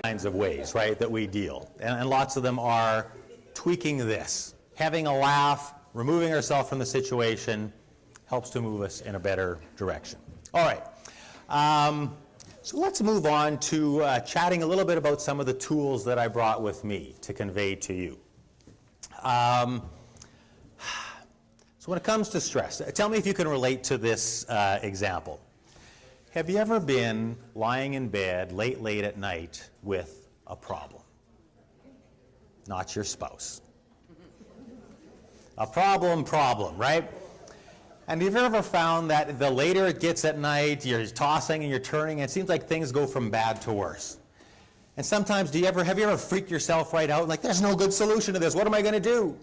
Kinds of ways, right, that we deal. And lots of them are tweaking this. Having a laugh, removing ourselves from the situation helps to move us in a better direction. All right. So let's move on to chatting a little bit about some of the tools that I brought with me to convey to you. So when it comes to stress, tell me if you can relate to this example. Have you ever been lying in bed late at night with a problem? Not your spouse. A problem, right? And have you ever found that the later it gets at night, you're tossing and you're turning, and it seems like things go from bad to worse? And sometimes, have you ever freaked yourself right out, like, there's no good solution to this, what am I going to do?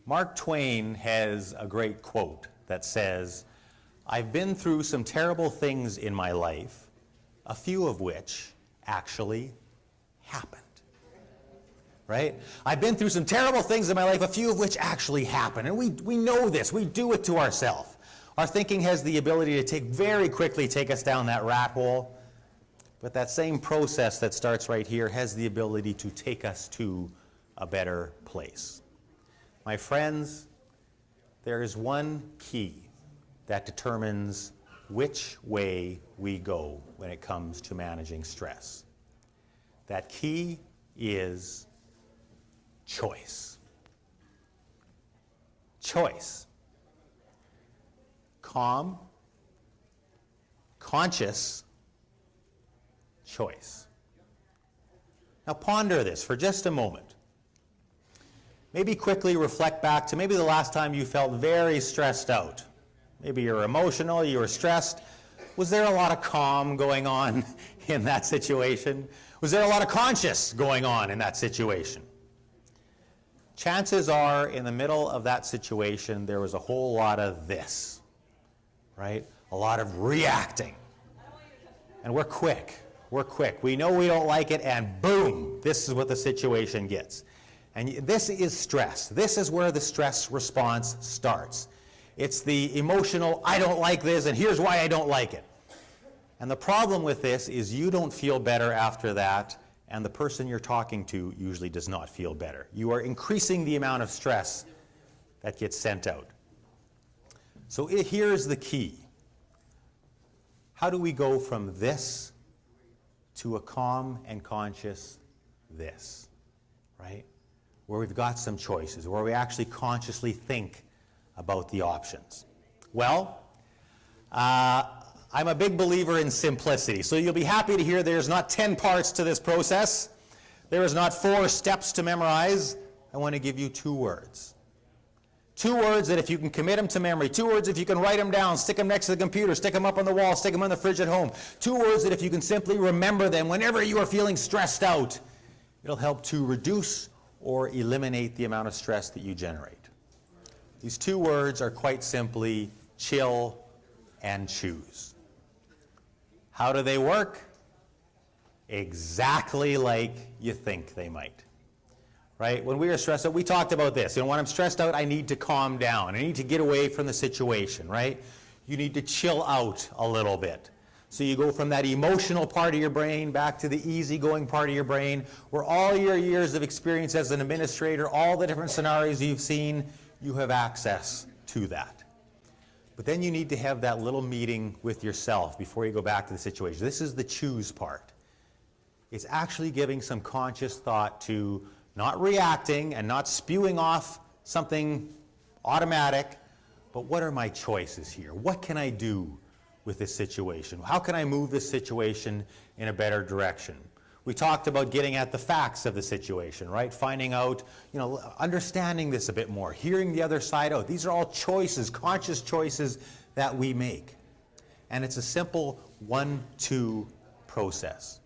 Mark Twain has a great quote that says, "I've been through some terrible things in my life, a few of which actually happened." Right? I've been through some terrible things in my life, a few of which actually happened. And we know this. We do it to ourselves. Our thinking has the ability to very quickly take us down that rat hole. But that same process that starts right here has the ability to take us to a better place. My friends, there is one key that determines which way we go when it comes to managing stress. That key is choice. Choice. Calm, conscious choice. Now ponder this for just a moment. Maybe quickly reflect back to maybe the last time you felt very stressed out. Maybe you're emotional, you were stressed. Was there a lot of calm going on in that situation? Was there a lot of conscious going on in that situation? Chances are, in the middle of that situation, there was a whole lot of this, right? A lot of reacting. And we're quick. We're quick. We know we don't like it, and boom, this is what the situation gets. And this is stress. This is where the stress response starts. It's the emotional, I don't like this, and here's why I don't like it. And the problem with this is you don't feel better after that, and the person you're talking to usually does not feel better. You are increasing the amount of stress that gets sent out. So here's the key. How do we go from this to a calm and conscious this, right? Where we've got some choices, where we actually consciously think about the options. Well, I'm a big believer in simplicity, so you'll be happy to hear there's not 10 parts to this process. There is not 4 steps to memorize. I want to give you 2 words. 2 words that if you can commit them to memory, 2 words if you can write them down, stick them next to the computer, stick them up on the wall, stick them on the fridge at home. 2 words that if you can simply remember them whenever you are feeling stressed out, it'll help to reduce or eliminate the amount of stress that you generate. These 2 words are quite simply chill and choose. How do they work? Exactly like you think they might. Right? When we are stressed out, we talked about this. When I'm stressed out, I need to calm down. I need to get away from the situation, right? You need to chill out a little bit. So you go from that emotional part of your brain back to the easygoing part of your brain, where all your years of experience as an administrator, all the different scenarios you've seen, you have access to that. But then you need to have that little meeting with yourself before you go back to the situation. This is the choose part. It's actually giving some conscious thought to not reacting and not spewing off something automatic, but what are my choices here? What can I do with this situation? How can I move this situation in a better direction? We talked about getting at the facts of the situation, right? Finding out, understanding this a bit more, hearing the other side out. These are all choices, conscious choices that we make. And it's a simple 1-2 process.